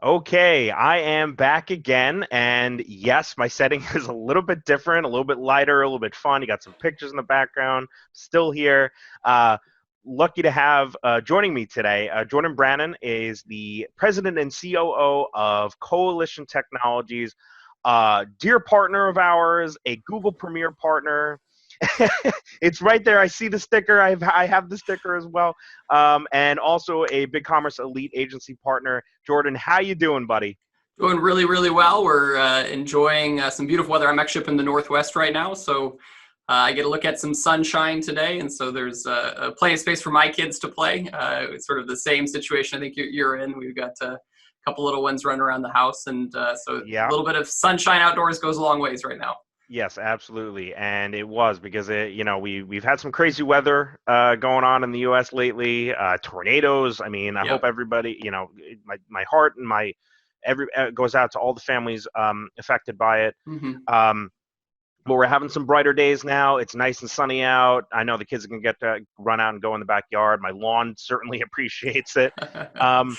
Okay, I am back again, and yes, my setting is a little bit different, a little bit lighter, a little bit fun. You got some pictures in the background. Still here. Uh, Lucky to have joining me today. Jordan Brannon is the president and COO of Coalition Technologies, dear partner of ours, a Google Premier partner. It's right there. I see the sticker. I have the sticker as well, and also a BigCommerce Elite agency partner. Jordan, how you doing, buddy? Doing really, really well. We're enjoying some beautiful weather. I'm actually up in the Northwest right now, so I get to look at some sunshine today, and so there's plenty of space for my kids to play. It's sort of the same situation I think you're in. We've got a couple little ones running around the house, and so a Yeah. little bit of sunshine outdoors goes a long ways right now. Yes, absolutely, and it was because we've had some crazy weather going on in the U.S. lately, tornadoes. I mean, I hope Yep. everybody, my heart and my every goes out to all the families affected by it. Mm-hmm. Um, but we're having some brighter days now. It's nice and sunny out. I know the kids can get to run out and go in the backyard. My lawn certainly appreciates it. But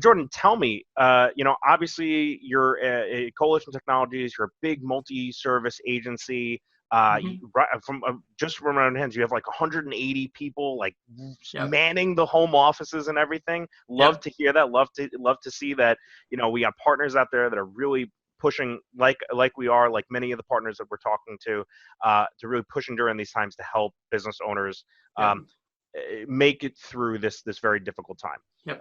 Jordan, tell me, obviously you're a Coalition Technologies. You're a big multi-service agency. Mm-hmm. Just from around hands, you have like 180 people like Yep. manning the home offices and everything. Love Yep. to hear that. Love to see that. We got partners out there that are really pushing like we are, like many of the partners that we're talking to really pushing during these times to help business owners Yep. make it through this very difficult time. Yep.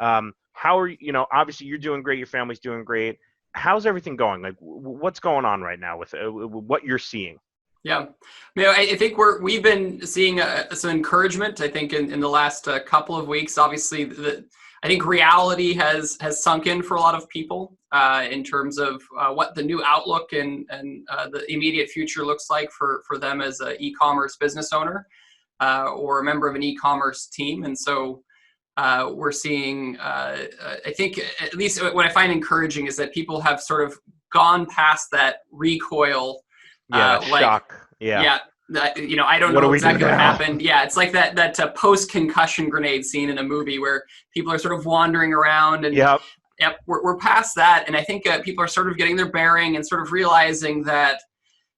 How are obviously you're doing great, your family's doing great. How's everything going? Like what's going on right now with what you're seeing? Yeah, I think we've been seeing some encouragement. I think in the last couple of weeks, obviously, I think reality has sunk in for a lot of people in terms of what the new outlook and the immediate future looks like for them as an e-commerce business owner or a member of an e-commerce team. And so we're seeing, I think, at least what I find encouraging is that people have sort of gone past that recoil. Yeah, that Like, shock. Yeah. yeah, I don't What do know we do exactly what now? happened. Yeah, it's like that post-concussion grenade scene in a movie where people are sort of wandering around, and Yep. yep, we're past that. And I think people are sort of getting their bearing and sort of realizing that,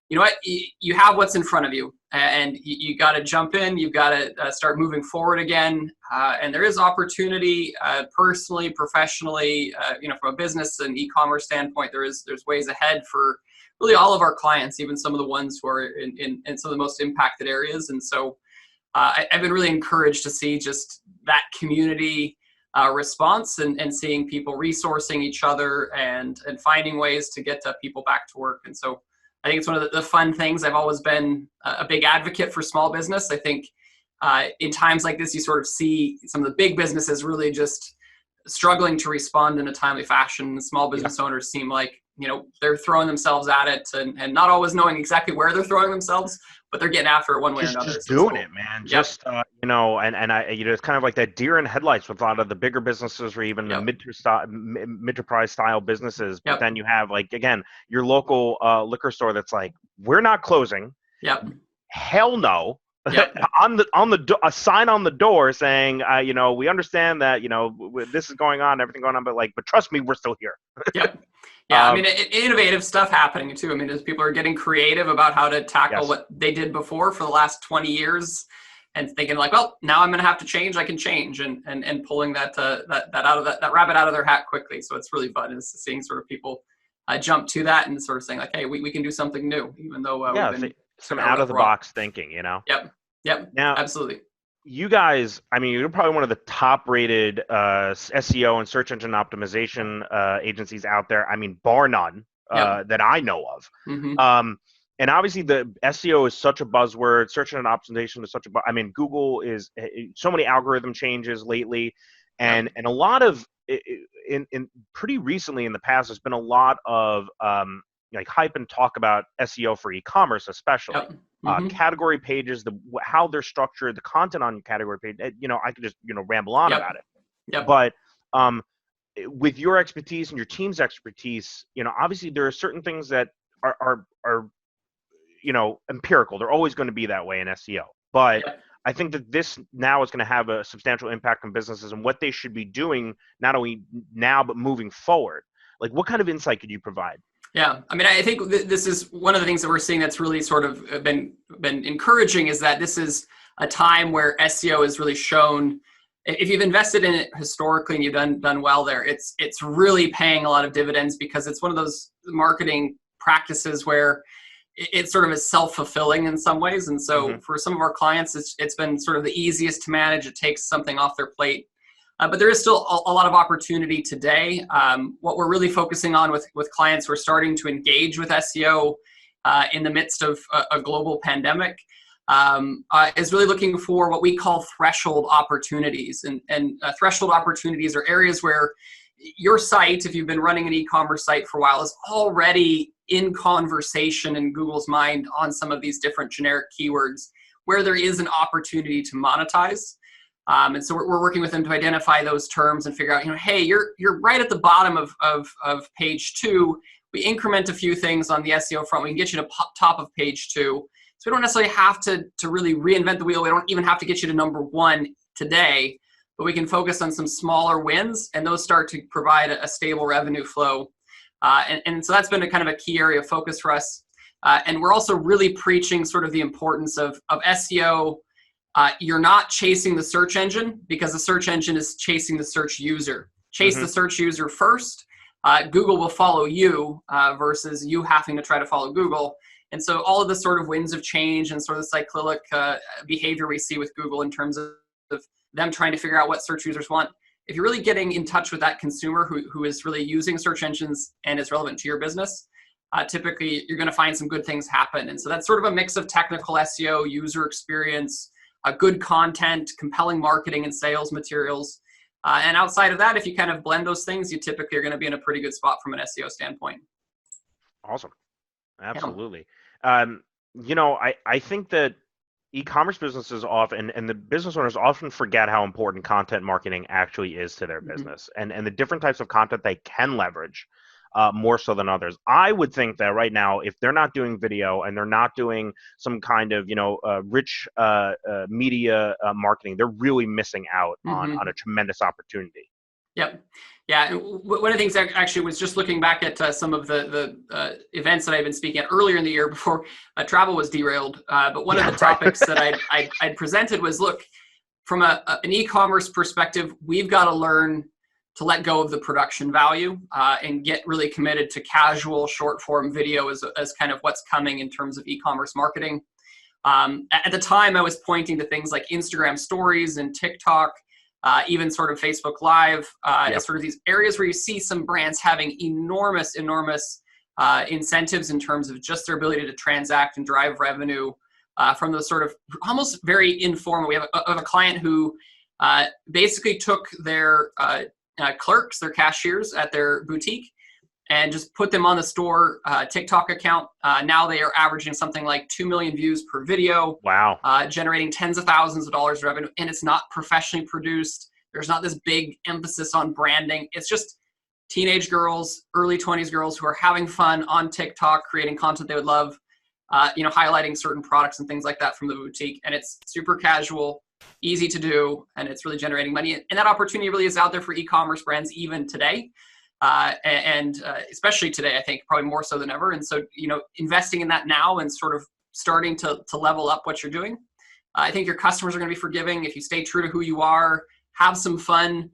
you know what, you have what's in front of you, and you got to jump in. You've got to start moving forward again. And there is opportunity, personally, professionally, from a business and e-commerce standpoint. There's ways ahead for really all of our clients, even some of the ones who are in some of the most impacted areas. And so I've been really encouraged to see just that community response and seeing people resourcing each other and finding ways to get people back to work. And so I think it's one of the fun things. I've always been a big advocate for small business. I think in times like this, you sort of see some of the big businesses really just struggling to respond in a timely fashion. Small business owners seem like, they're throwing themselves at it and not always knowing exactly where they're throwing themselves, but they're getting after it one way or another. Just So it's doing cool. it, man. Yep. Just and I, it's kind of like that deer in headlights with a lot of the bigger businesses or even the Yep. mid-enterprise style businesses. But Yep. then you have, like, again, your local liquor store that's like, we're not closing. Yep. Hell no. Yep. A sign on the door saying, we understand that this is going on, everything going on, but trust me, we're still here. Yep. Yeah, I mean, innovative stuff happening too. I mean, as people are getting creative about how to tackle what they did before for the last 20 years, and thinking like, well, now I'm going to have to change. I can change, and pulling that out of that rabbit out of their hat quickly. So it's really fun is seeing sort of people jump to that and sort of saying like, hey, we can do something new, even though we've been some kind of out of the rough. box thinking, Yep. Yep. Now, Absolutely. you guys, I mean, you're probably one of the top rated SEO and search engine optimization agencies out there. I mean, bar none that I know of. Mm-hmm. And obviously the SEO is such a buzzword. Search engine optimization is such a, I mean, Google is so many algorithm changes lately. And a lot of, in pretty recently in the past, there's been a lot of like hype and talk about SEO for e-commerce, especially. Yep. Mm-hmm. Category pages, how they're structured, the content on your category page. I could just ramble on about it. Yep. But with your expertise and your team's expertise, obviously there are certain things that are empirical. They're always going to be that way in SEO. But I think that this now is going to have a substantial impact on businesses and what they should be doing, not only now, but moving forward. Like, what kind of insight could you provide? Yeah, I mean, I think this is one of the things that we're seeing that's really sort of been encouraging, is that this is a time where SEO is really shown. If you've invested in it historically and you've done well there, it's really paying a lot of dividends, because it's one of those marketing practices where it sort of is self-fulfilling in some ways. And so for some of our clients, it's been sort of the easiest to manage. It takes something off their plate. But there is still a lot of opportunity today. What we're really focusing on with clients who are starting to engage with SEO in the midst of a global pandemic is really looking for what we call threshold opportunities. And threshold opportunities are areas where your site, if you've been running an e-commerce site for a while, is already in conversation in Google's mind on some of these different generic keywords where there is an opportunity to monetize. And so we're working with them to identify those terms and figure out, hey, you're right at the bottom of page 2. We increment a few things on the SEO front. We can get you to top of page 2. So we don't necessarily have to really reinvent the wheel. We don't even have to get you to number 1 today, but we can focus on some smaller wins, and those start to provide a stable revenue flow. And so that's been a kind of a key area of focus for us. And we're also really preaching sort of the importance of SEO. You're not chasing the search engine, because the search engine is chasing the search user. Chase the search user first. Google will follow you versus you having to try to follow Google. And so all of the sort of winds of change and sort of the cyclic behavior we see with Google in terms of them trying to figure out what search users want. If you're really getting in touch with that consumer who is really using search engines and is relevant to your business, typically you're going to find some good things happen. And so that's sort of a mix of technical SEO, user experience, good content, compelling marketing and sales materials. And outside of that, if you kind of blend those things, you typically are going to be in a pretty good spot from an SEO standpoint. Awesome. Absolutely. I think that e-commerce businesses often, and the business owners often forget how important content marketing actually is to their business, and the different types of content they can leverage more so than others. I would think that right now, if they're not doing video and they're not doing some kind of rich media marketing, they're really missing out on a tremendous opportunity. Yep. Yeah. And one of the things I actually was just looking back at some of the events that I've been speaking at earlier in the year before travel was derailed. But one of the topics that I'd presented was, look, from an e-commerce perspective, we've got to learn to let go of the production value and get really committed to casual short form video as kind of what's coming in terms of e-commerce marketing. At the time, I was pointing to things like Instagram stories and TikTok, even sort of Facebook Live, as sort of these areas where you see some brands having enormous incentives in terms of just their ability to transact and drive revenue from those sort of almost very informal. We have a client who basically took their clerks, their cashiers at their boutique, and just put them on the store TikTok account. Now they are averaging something like 2 million views per video. Wow. Generating tens of thousands of dollars of revenue, and it's not professionally produced. There's not this big emphasis on branding. It's just teenage girls, early 20s girls who are having fun on TikTok, creating content they would love, highlighting certain products and things like that from the boutique. And it's super casual, easy to do, and it's really generating money. And that opportunity really is out there for e-commerce brands even today. And especially today, I think probably more so than ever. And so, investing in that now and sort of starting to level up what you're doing. I think your customers are going to be forgiving if you stay true to who you are, have some fun,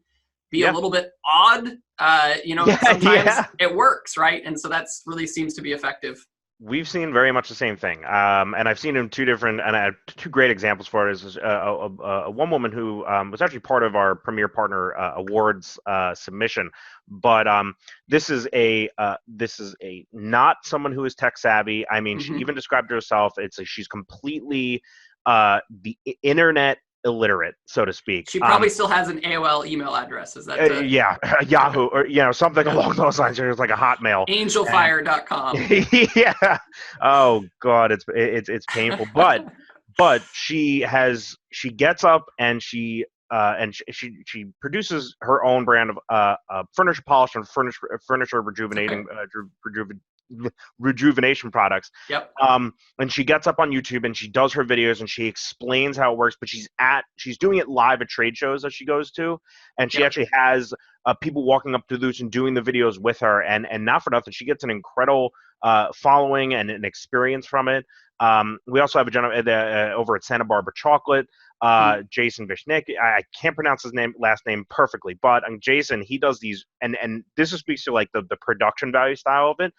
be a little bit odd. Sometimes it works, right? And so that's really seems to be effective. We've seen very much the same thing, and I've seen in two great examples for it. Is one woman who was actually part of our Premier Partner Awards submission, but this is a not someone who is tech savvy. I mean, she even described herself. She's completely the internet illiterate, so to speak. She probably still has an AOL email address. Is that Yahoo or something along those lines. It's like a Hotmail. Angelfire.com. Yeah. Oh God, it's painful. But she gets up and she produces her own brand of furniture polish and furniture rejuvenating rejuvenation products. Yep. And she gets up on YouTube and she does her videos and she explains how it works, but she's doing it live at trade shows that she goes to, and she Yep. actually has people walking up to the booth and doing the videos with her, and not for nothing, she gets an incredible following and an experience from it. We also have a gentleman over at Santa Barbara Chocolate, Jason Vishnik. I can't pronounce his last name perfectly, but Jason, he does these, and this speaks to like the production value style of it.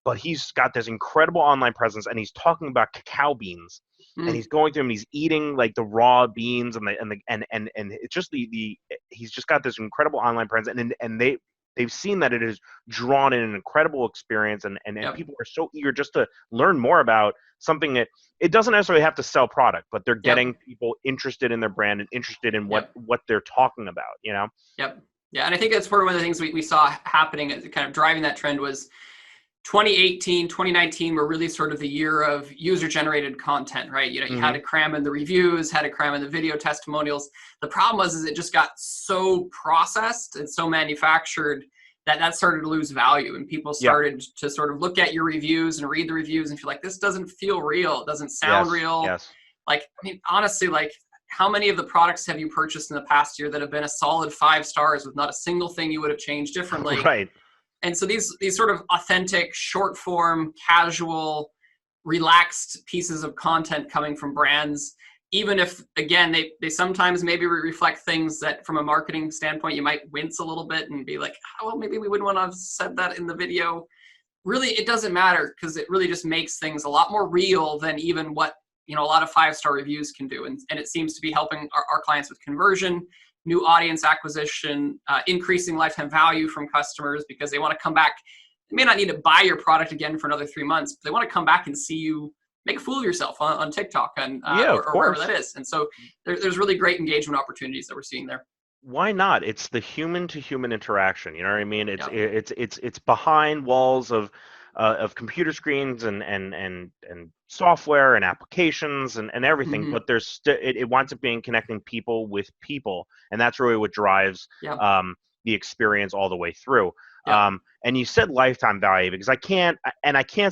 But he's got this incredible online presence, and he's talking about cacao beans, and he's going through them, and he's eating like the raw beans, and it's just he's just got this incredible online presence, and they've seen that it has drawn in an incredible experience, and people are so eager just to learn more about something that it doesn't necessarily have to sell product, but they're getting people interested in their brand and interested in what they're talking about, you know? Yep. Yeah, and I think that's one of the things we saw happening, kind of driving that trend, was 2018, 2019 were really sort of the year of user-generated content, right? You know, you had to cram in the reviews, had to cram in the video testimonials. The problem was it just got so processed and so manufactured that started to lose value, and people started to sort of look at your reviews and read the reviews and feel like, this doesn't feel real, it doesn't sound real. Yes. Like, I mean, honestly, like, how many of the products have you purchased in the past year that have been a solid 5 stars with not a single thing you would have changed differently? Right. And so these sort of authentic, short form, casual, relaxed pieces of content coming from brands, even if, again, they sometimes maybe reflect things that from a marketing standpoint, you might wince a little bit and be like, oh, well, maybe we wouldn't want to have said that in the video. Really, it doesn't matter, because it really just makes things a lot more real than even what, you know, a lot of 5-star reviews can do. And it seems to be helping our clients with conversion, new audience acquisition, increasing lifetime value from customers, because they want to come back. They may not need to buy your product again for another 3 months, but they want to come back and see you make a fool of yourself on TikTok and or wherever that is. And so there's really great engagement opportunities that we're seeing there. Why not? It's the human to human interaction. You know what I mean? It's behind walls of computer screens and software and applications and everything, but there's it winds up being connecting people with people, and that's really what drives the experience all the way through. And you said lifetime value, because I can't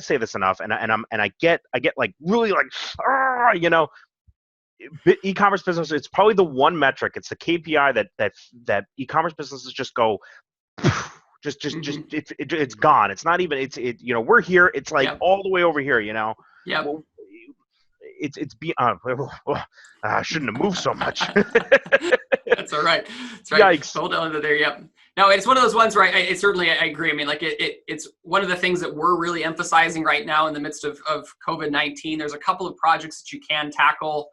say this enough, and I get like really like, you know, e-commerce business, it's probably the one metric, it's the KPI that e-commerce businesses just go it's gone. It's not even, you know, we're here, it's like all the way over here, you know. It's beyond. I shouldn't have moved so much. That's all right. That's right. Yikes. Hold on to there. Yep. No, it's one of those ones where I certainly agree. I mean, like it's one of the things that we're really emphasizing right now in the midst of COVID-19. There's a couple of projects that you can tackle,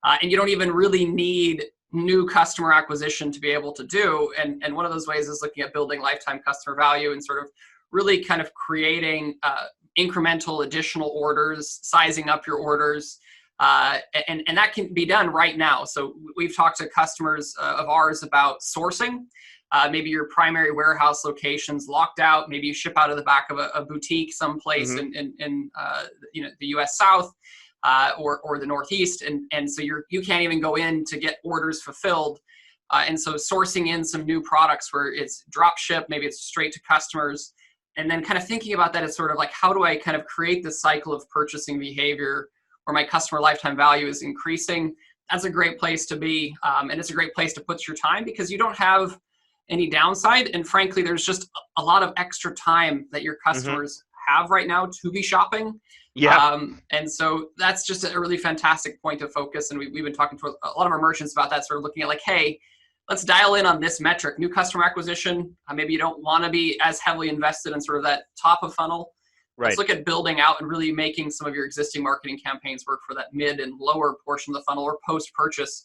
and you don't even really need new customer acquisition to be able to do. And one of those ways is looking at building lifetime customer value and sort of really kind of creating incremental additional orders, sizing up your orders. And that can be done right now. So we've talked to customers of ours about sourcing. Maybe your primary warehouse location's locked out. Maybe you ship out of the back of a boutique someplace in you know, the U.S. South or the Northeast, and so you can't even go in to get orders fulfilled. And so sourcing in some new products where it's drop ship, maybe it's straight to customers, and then kind of thinking about that as sort of like, how do I kind of create this cycle of purchasing behavior where my customer lifetime value is increasing? That's a great place to be. And it's a great place to put your time, because you don't have any downside. And frankly, there's just a lot of extra time that your customers have right now to be shopping. And so that's just a really fantastic point of focus. And we've been talking to a lot of our merchants about that, sort of looking at like, hey, let's dial in on this metric, new customer acquisition. Maybe you don't want to be as heavily invested in sort of that top of funnel. Let's look at building out and really making some of your existing marketing campaigns work for that mid and lower portion of the funnel or post-purchase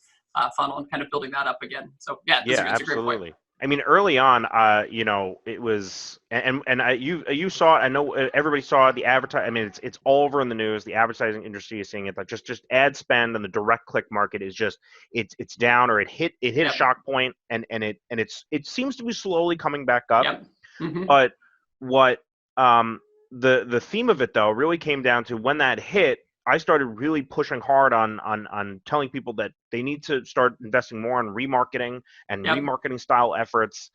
funnel, and kind of building that up again. So it's a great point. I mean, early on, you know, it was, and you saw it. I know everybody saw the advertising. I mean, it's all over in the news. The advertising industry is seeing it. Like just ad spend and the direct click market is just it's down, or it hit a shock point, and it seems to be slowly coming back up. But what the theme of it though really came down to, when that hit, I started really pushing hard on telling people that they need to start investing more on remarketing and Yep. remarketing style efforts,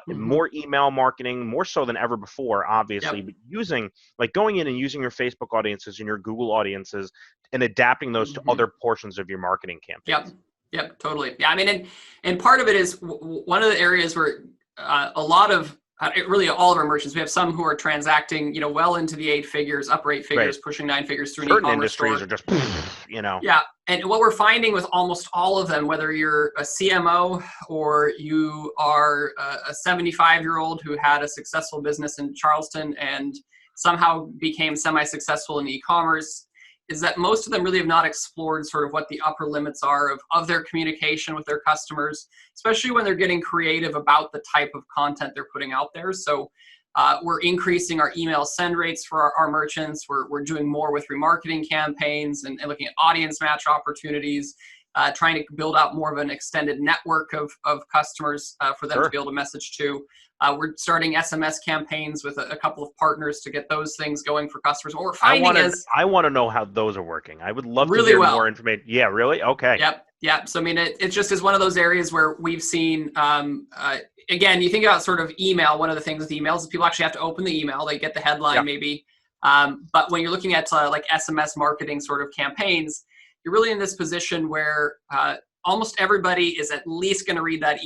more email marketing, more so than ever before, obviously, Yep. but going in and using your Facebook audiences and your Google audiences and adapting those to other portions of your marketing campaigns. Yep. Yep. Totally. Yeah. I mean, and part of it is one of the areas where a lot of really all of our merchants, we have some who are transacting, well into the 8 figures, upper 8 figures, Right. pushing 9 figures through an Certain e-commerce industries store. are just, Yeah. And what we're finding with almost all of them, whether you're a CMO or you are a 75-year-old who had a successful business in Charleston and somehow became semi-successful in e-commerce, is that most of them really have not explored sort of what the upper limits are of their communication with their customers, especially when they're getting creative about the type of content they're putting out there. So we're increasing our email send rates for our merchants. We're doing more with remarketing campaigns and looking at audience match opportunities, trying to build out more of an extended network of customers for them to be able to message to. We're starting SMS campaigns with a couple of partners to get those things going for customers. What we're finding is I want to know how those are working. I would love really to hear well. more information. Yeah, really? Okay. Yep. So I mean, it just is one of those areas where we've seen. Again, you think about sort of email. One of the things with emails is people actually have to open the email. They get the headline maybe, but when you're looking at like SMS marketing sort of campaigns, you're really in this position where almost everybody is at least going to read that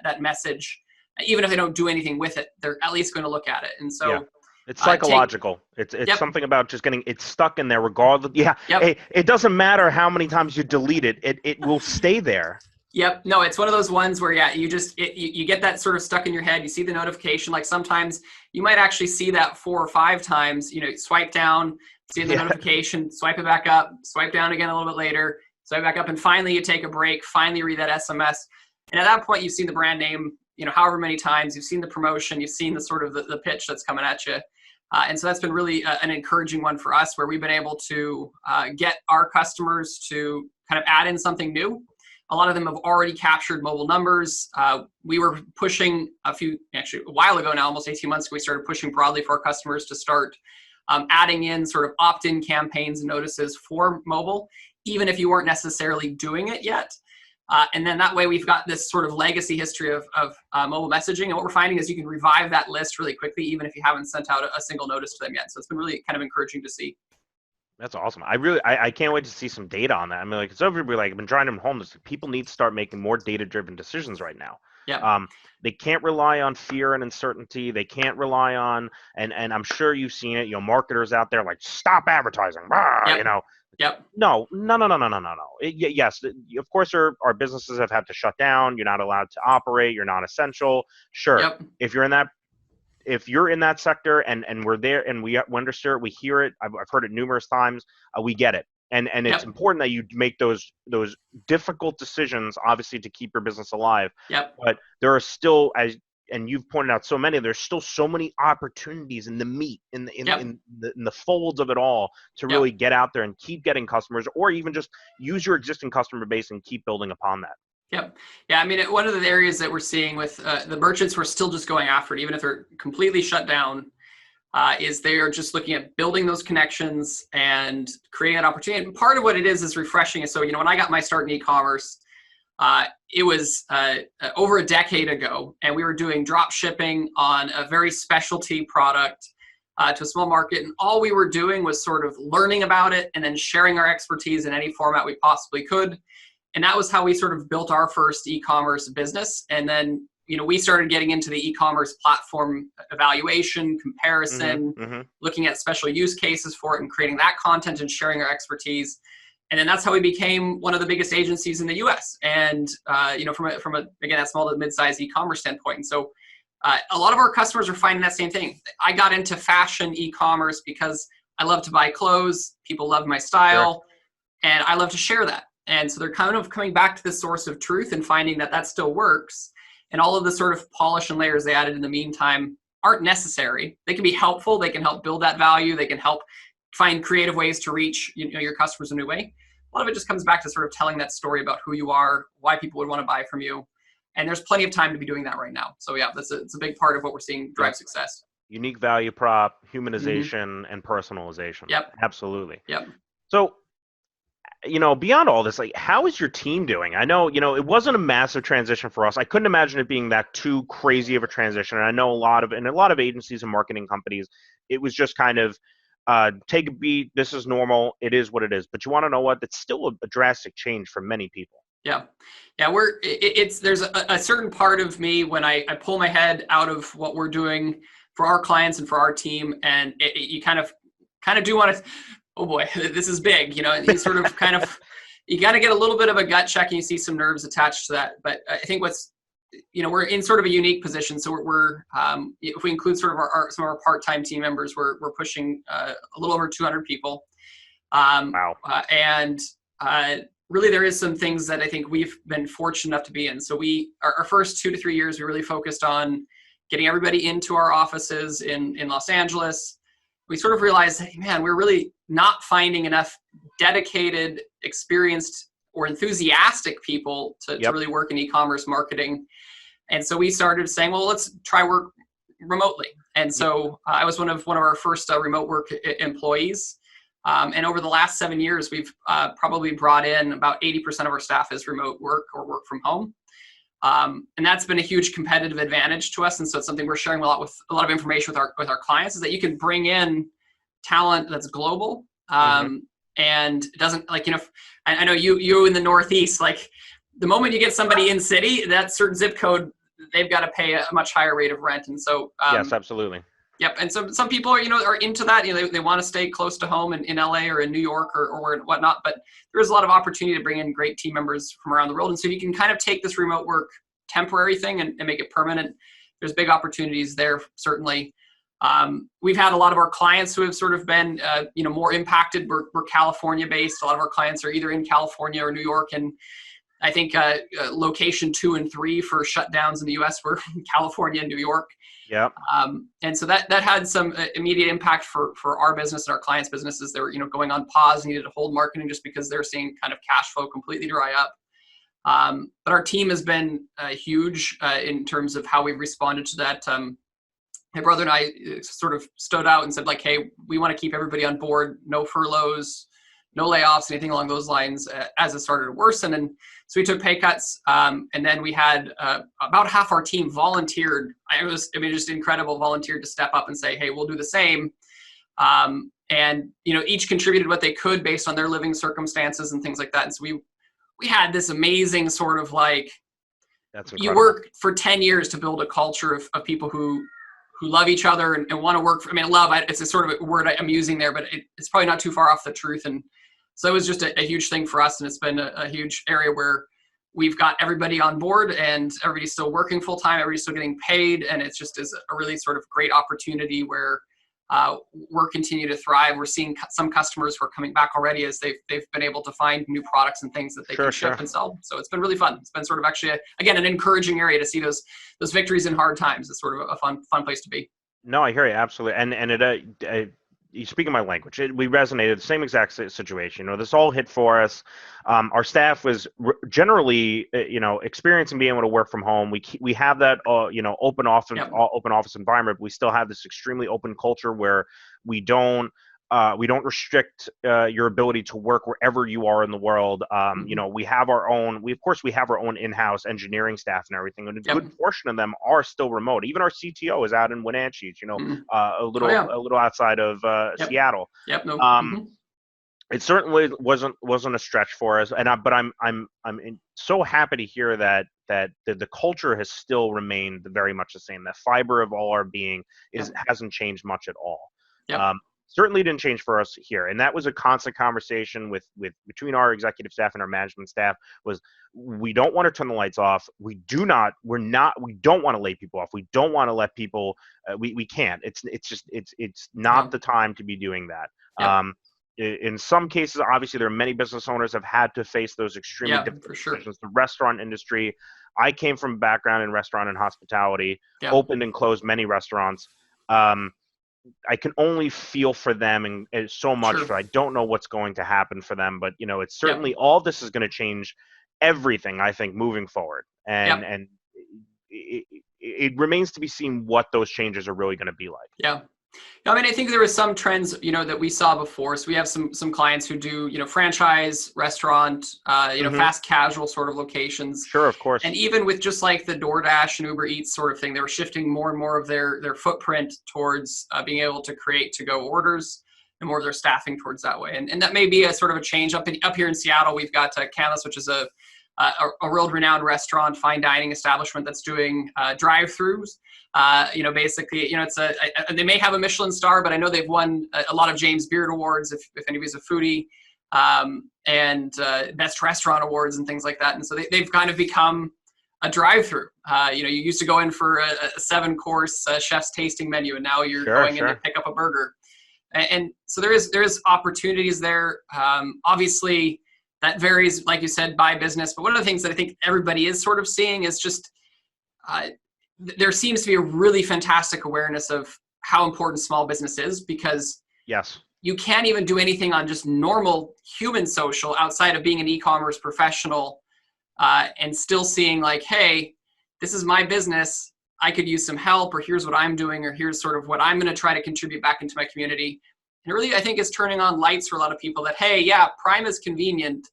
that message. Even if they don't do anything with it, they're at least going to look at it. And so it's psychological. It's something about just getting it stuck in there regardless. It doesn't matter how many times you delete it. It will stay there. Yep. No, it's one of those ones where, you just, you get that sort of stuck in your head. You see the notification. Like sometimes you might actually see that 4 or 5 times, swipe down, see the notification, swipe it back up, swipe down again a little bit later, swipe back up. And finally you take a break, finally read that SMS. And at that point, you've seen the brand name, however many times, you've seen the promotion, you've seen the sort of the pitch that's coming at you. And so that's been really an encouraging one for us, where we've been able to get our customers to kind of add in something new. A lot of them have already captured mobile numbers. We were pushing a while ago now, almost 18 months ago, we started pushing broadly for our customers to start adding in sort of opt-in campaigns and notices for mobile, even if you weren't necessarily doing it yet. And then that way we've got this sort of legacy history of mobile messaging. And what we're finding is you can revive that list really quickly, even if you haven't sent out a single notice to them yet. So it's been really kind of encouraging to see. That's awesome. I can't wait to see some data on that. I mean, like, it's everybody, like, I've been trying to home. People need to start making more data-driven decisions right now. Yeah. They can't rely on fear and uncertainty. They can't rely on, and I'm sure you've seen it, marketers out there like, stop advertising, Yep. No. Yes, of course, our businesses have had to shut down. You're not allowed to operate. You're not essential. Sure. Yep. If you're in that sector and we're there and we understand it, we hear it. I've heard it numerous times. We get it. And it's important that you make those difficult decisions, obviously, to keep your business alive. Yep. But there are still, and you've pointed out so many, there's still so many opportunities in the meat, in the folds of it all, to really get out there and keep getting customers, or even just use your existing customer base and keep building upon that. Yep. Yeah. I mean, one of the areas that we're seeing with the merchants, we're still just going after it, even if they're completely shut down, is they are just looking at building those connections and creating an opportunity. And part of what it is refreshing. So, when I got my start in e-commerce, it was over a decade ago, and we were doing drop shipping on a very specialty product to a small market. And all we were doing was sort of learning about it and then sharing our expertise in any format we possibly could. And that was how we sort of built our first e-commerce business. And then, we started getting into the e-commerce platform evaluation, comparison, looking at special use cases for it and creating that content and sharing our expertise. And then that's how we became one of the biggest agencies in the US. And, from again, that small to mid-sized e-commerce standpoint. And so a lot of our customers are finding that same thing. I got into fashion e-commerce because I love to buy clothes. People love my style, and I love to share that. And so they're kind of coming back to this source of truth and finding that still works. And all of the sort of polish and layers they added in the meantime aren't necessary. They can be helpful. They can help build that value. They can help find creative ways to reach your customers in a new way. A lot of it just comes back to sort of telling that story about who you are, why people would want to buy from you. And there's plenty of time to be doing that right now. So yeah, it's a big part of what we're seeing drive success. Unique value prop, humanization, and personalization. Yep. Absolutely. Yep. So beyond all this, like, how is your team doing? I know, it wasn't a massive transition for us. I couldn't imagine it being that too crazy of a transition. And I know a lot of agencies and marketing companies, it was just kind of take a beat. This is normal. It is what it is. But you want to know what? It's still a drastic change for many people. Yeah. Yeah. There's a certain part of me when I pull my head out of what we're doing for our clients and for our team. And you kind of do want to, oh boy, this is big, you sort of you got to get a little bit of a gut check and you see some nerves attached to that. But I think we're in sort of a unique position. So we're if we include sort of some of our part-time team members, we're pushing a little over 200 people. Wow. And really there is some things that I think we've been fortunate enough to be in. So our first 2 to 3 years, we really focused on getting everybody into our offices in Los Angeles. We sort of realized, hey, man, we're really not finding enough dedicated, experienced, or enthusiastic people to really work in e-commerce marketing. And so we started saying, well, let's try work remotely. And so I was one of our first remote work employees. And over the last 7 years, we've probably brought in about 80% of our staff as remote work or work from home. And that's been a huge competitive advantage to us. And so it's something we're sharing a lot of information with our clients, is that you can bring in talent that's global. And it doesn't, like, I know you in the Northeast, like the moment you get somebody in city, that certain zip code, they've got to pay a much higher rate of rent. And so, yes, absolutely. Yep. And some people are into that. They want to stay close to home in LA or in New York or whatnot. But there is a lot of opportunity to bring in great team members from around the world. And so you can kind of take this remote work temporary thing and make it permanent. There's big opportunities there, certainly. We've had a lot of our clients who have sort of been, more impacted. We're California based. A lot of our clients are either in California or New York. And I think location 2 and 3 for shutdowns in the US were California and New York. Yeah. And so that had some immediate impact for our business and our clients' businesses. They were, going on pause, needed to hold marketing just because they're seeing kind of cash flow completely dry up. But our team has been huge in terms of how we've responded to that. My brother and I sort of stood out and said, like, hey, we want to keep everybody on board, no furloughs, no layoffs, anything along those lines as it started to worsen. And so we took pay cuts. And then we had about half our team volunteered. Just incredible, volunteered to step up and say, hey, we'll do the same. And, each contributed what they could based on their living circumstances and things like that. And so we had this amazing sort of like, that's incredible. You work for 10 years to build a culture of people who love each other and want to work for, love, it's a sort of a word I'm using there, but it's probably not too far off the truth. And so it was just a huge thing for us. And it's been a huge area where we've got everybody on board and everybody's still working full time. Everybody's still getting paid. And it's just is a really sort of great opportunity where we're continuing to thrive. We're seeing some customers who are coming back already as they've been able to find new products and things that they can ship and sell. So it's been really fun. It's been sort of actually, again, an encouraging area to see those victories in hard times. It's sort of a fun place to be. No, I hear you, absolutely. And you speak my language. We resonated, the same exact situation. This all hit for us. Our staff was generally, experienced in being able to work from home. We have that, open office environment. But we still have this extremely open culture where we don't restrict your ability to work wherever you are in the world. We have our own. We have our own in-house engineering staff and everything, and a good portion of them are still remote. Even our CTO is out in Wenatchee, a little outside of Seattle. Yep. No. It certainly wasn't a stretch for us, but I'm so happy to hear that the culture has still remained very much the same. That fiber of all our being hasn't changed much at all. Yep. Certainly didn't change for us here. And that was a constant conversation between our executive staff and our management staff was we don't want to turn the lights off. We don't want to lay people off. We don't want to let people, we can't. It's not the time to be doing that. Yep. In some cases, obviously there are many business owners have had to face those extremely difficult situations. The restaurant industry, I came from a background in restaurant and hospitality, opened and closed many restaurants. I can only feel for them and so much. Sure. I don't know what's going to happen for them, but it's certainly all this is going to change everything, I think, moving forward. And it remains to be seen what those changes are really going to be like. Yeah. I mean, I think there were some trends, that we saw before. So we have some clients who do, franchise, restaurant, Hmm. fast casual sort of locations. Sure, of course. And even with just like the DoorDash and Uber Eats sort of thing, they were shifting more and more of their footprint towards being able to create to-go orders and more of their staffing towards that way. And that may be a sort of a change. Up here in Seattle, we've got Canlis, which is a world-renowned restaurant, fine dining establishment that's doing drive-throughs. Basically, they may have a Michelin star, but I know they've won a lot of James Beard awards if anybody's a foodie, and best restaurant awards and things like that. And so they've kind of become a drive-through. You used to go in for a 7-course chef's tasting menu, and now you're going in to pick up a burger. And so there is opportunities there. Obviously, that varies, like you said, by business. But one of the things that I think everybody is sort of seeing is just there seems to be a really fantastic awareness of how important small business is, because Yes. you can't even do anything on just normal human social outside of being an e-commerce professional and still seeing like, hey, this is my business. I could use some help, or here's what I'm doing, or here's sort of what I'm going to try to contribute back into my community. And really, I think it's turning on lights for a lot of people that, hey, yeah, Prime is convenient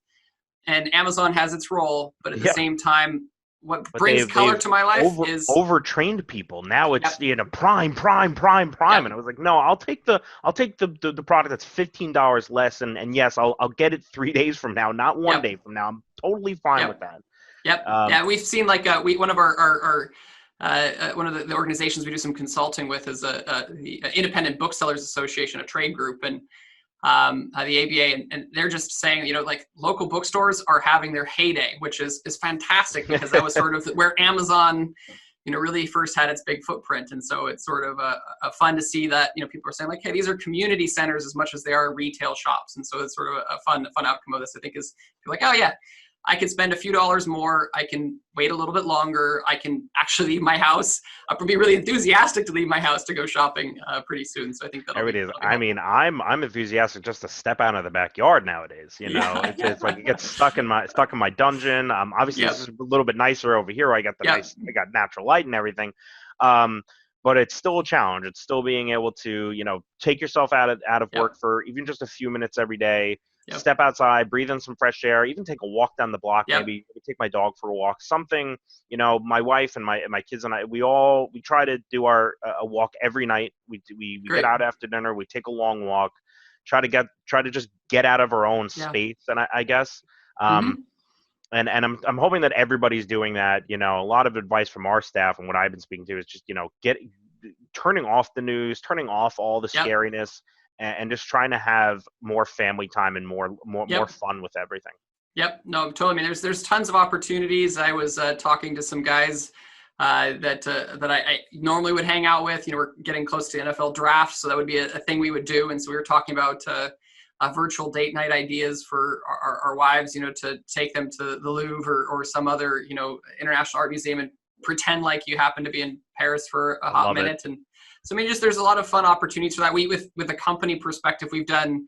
and Amazon has its role, but at the same time, what brings color to my life is overtrained people. Now it's prime, Yep. and I was like, no, I'll take the product that's $15 less, and yes, I'll get it 3 days from now, not one day from now. I'm totally fine with that. Yep. Yeah, we've seen like one of our one of the organizations we do some consulting with is the Independent Booksellers Association, a trade group, and the ABA, and they're just saying, like local bookstores are having their heyday, which is fantastic, because that was sort of where Amazon, really first had its big footprint. And so it's sort of a fun to see that, people are saying like, hey, these are community centers as much as they are retail shops. And so it's sort of a fun outcome of this, I think, is you're like, oh yeah, I could spend a few dollars more. I can wait a little bit longer. I can actually leave my house. I'll be really enthusiastic to leave my house to go shopping pretty soon. So I think that'll be I mean, I'm enthusiastic just to step out of the backyard nowadays. It's like it gets stuck in my dungeon. Obviously this is a little bit nicer over here. I got I got natural light and everything. But it's still a challenge. It's still being able to, take yourself out of work for even just a few minutes every day. Step outside, breathe in some fresh air, even take a walk down the block, maybe take my dog for a walk, something. My wife and my kids and I, we try to do a walk every night. We get out after dinner, we take a long walk, try to just get out of our own space. And I guess, and I'm hoping that everybody's doing that. A lot of advice from our staff and what I've been speaking to is just, turning off the news, turning off all the scariness, and just trying to have more family time and more fun with everything. Yep. No, totally. I mean, there's tons of opportunities. I was talking to some guys that I normally would hang out with. We're getting close to NFL draft, so that would be a thing we would do. And so we were talking about virtual date night ideas for our wives, to take them to the Louvre or some other, international art museum and pretend like you happen to be in Paris for a hot minute. And so, I mean, there's a lot of fun opportunities for that. With a company perspective, we've done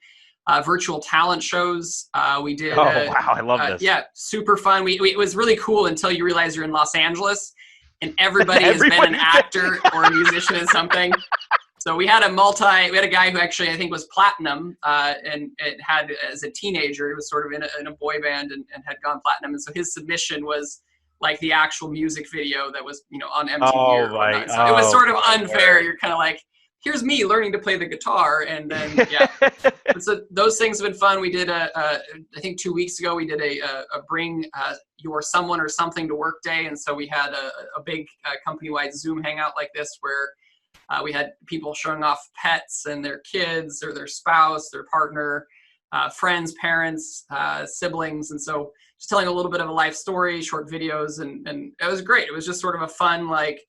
virtual talent shows. We did. Oh, wow. I love this. Yeah, super fun. It was really cool until you realize you're in Los Angeles and everybody has been an actor or a musician in something. So we had a guy who actually I think was platinum and it had, as a teenager, he was sort of in a boy band and had gone platinum. And so his submission was like the actual music video that was, on MTV or whatnot. So it was sort of unfair. You're kind of like, here's me learning to play the guitar. And then, and so those things have been fun. We did I think 2 weeks ago, we did a bring your someone or something to work day. And so we had a big company-wide Zoom hangout like this where we had people showing off pets and their kids or their spouse, their partner, friends, parents, siblings. And so just telling a little bit of a life story, short videos, and it was great. It was just sort of a fun, like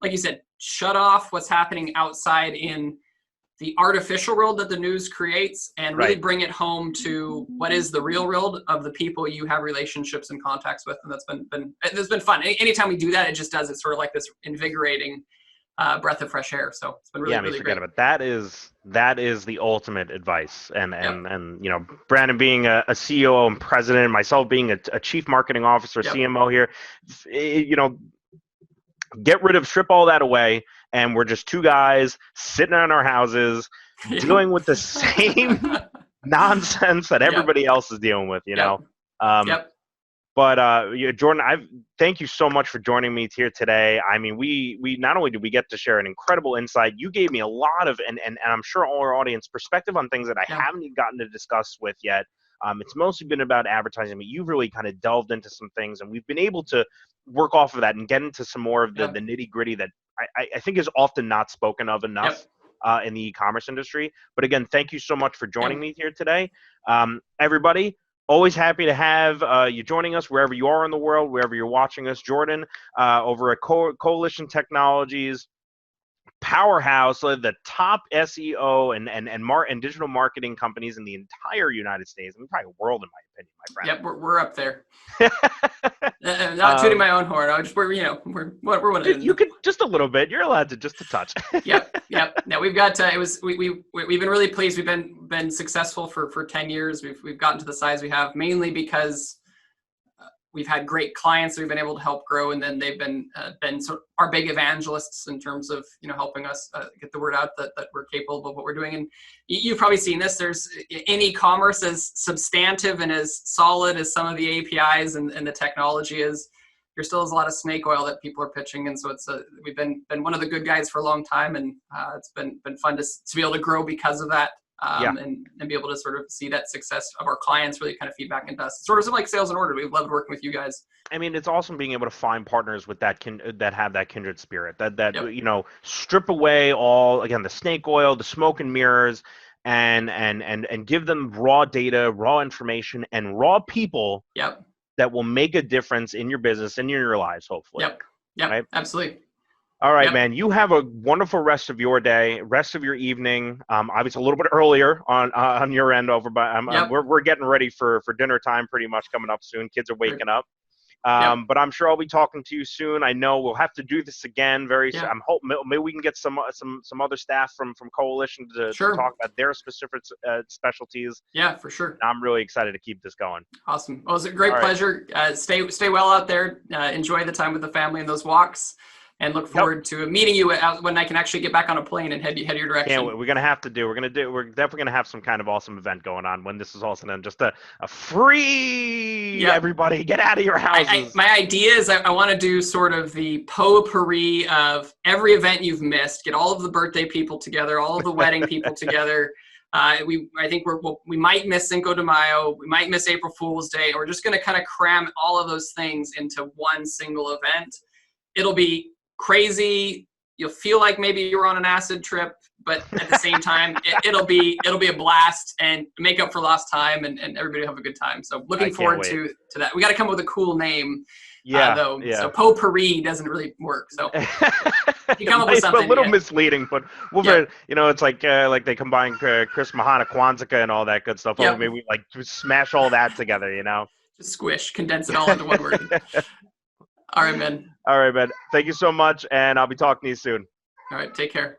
you said, shut off what's happening outside in the artificial world that the news creates and really bring it home to what is the real world of the people you have relationships and contacts with. And it's been fun. Anytime we do that, it it's sort of like this invigorating breath of fresh air. So it's been really forget great. About that is the ultimate advice. And Brandon being a COO and president, myself being a chief marketing officer, CMO here, strip all that away and we're just two guys sitting in our houses dealing with the same nonsense that Yep. everybody else is dealing with, you know. Yep. Um, Yep. but Jordan, thank you so much for joining me here today. I mean, we not only did we get to share an incredible insight, you gave me a lot of, and I'm sure all our audience perspective on things that I Yeah. haven't gotten to discuss with yet. It's mostly been about advertising, but you've really kind of delved into some things, and we've been able to work off of that and get into some more of the Yep. nitty gritty that I think is often not spoken of enough. Yep. In the e-commerce industry. But again, thank you so much for joining Yep. me here today. Everybody, always happy to have you joining us wherever you are in the world, wherever you're watching us. Jordan over at Coalition Technologies, powerhouse, the top SEO and digital marketing companies in the entire United States, and probably world, in my opinion, my friend. Yep, we're up there. Not tooting my own horn. We're one of you could just a little bit. You're allowed to just a touch. Yep. Now we've got we've been really pleased. We've been successful for 10 years. We've gotten to the size we have mainly because we've had great clients that we've been able to help grow, and then they've been sort of our big evangelists in terms of helping us get the word out that we're capable of what we're doing. And you've probably seen this. There's in e-commerce, as substantive and as solid as some of the APIs and the technology is, there still is a lot of snake oil that people are pitching, and so it's we've been one of the good guys for a long time, and it's been fun to be able to grow because of that. And be able to sort of see that success of our clients really kind of feedback into us. Sort of like Sales and Order. We've loved working with you guys. I mean, it's awesome being able to find partners with that have that kindred spirit, that Yep. Strip away all, again, the snake oil, the smoke and mirrors, and give them raw data, raw information, and raw people. Yep. That will make a difference in your business and in your lives, hopefully. Yep. Right? Absolutely. All right, Yep. man. You have a wonderful rest of your day, rest of your evening. Obviously, a little bit earlier on your end over, but Yep. we're getting ready for dinner time, pretty much coming up soon. Kids are waking up. Yep. But I'm sure I'll be talking to you soon. I know we'll have to do this again very soon. Yeah. I'm hoping maybe we can get some other staff from Coalition to talk about their specific specialties. Yeah, for sure. I'm really excited to keep this going. Awesome. Well, it was a great pleasure. Stay well out there. Enjoy the time with the family and those walks. And look forward to meeting you when I can actually get back on a plane and head your direction. We're gonna have to do. We're definitely gonna have some kind of awesome event going on when this is all said and done. Just a free everybody get out of your houses. My idea is I want to do sort of the potpourri of every event you've missed. Get all of the birthday people together, all of the wedding people together. I think we might miss Cinco de Mayo. We might miss April Fool's Day. We're just going to kind of cram all of those things into one single event. It'll be crazy. You'll feel like maybe you're on an acid trip, but at the same time, it'll be a blast and make up for lost time, and everybody will have a good time. So looking forward to that. We got to come up with a cool name, though. Yeah. So potpourri doesn't really work. So you come up with something. A little misleading, but it's like they combine Chris Mahana, Kwanzaa, and all that good stuff. Maybe we just smash all that together, Just squish, condense it all into one word. All right, man. Thank you so much, and I'll be talking to you soon. All right, take care.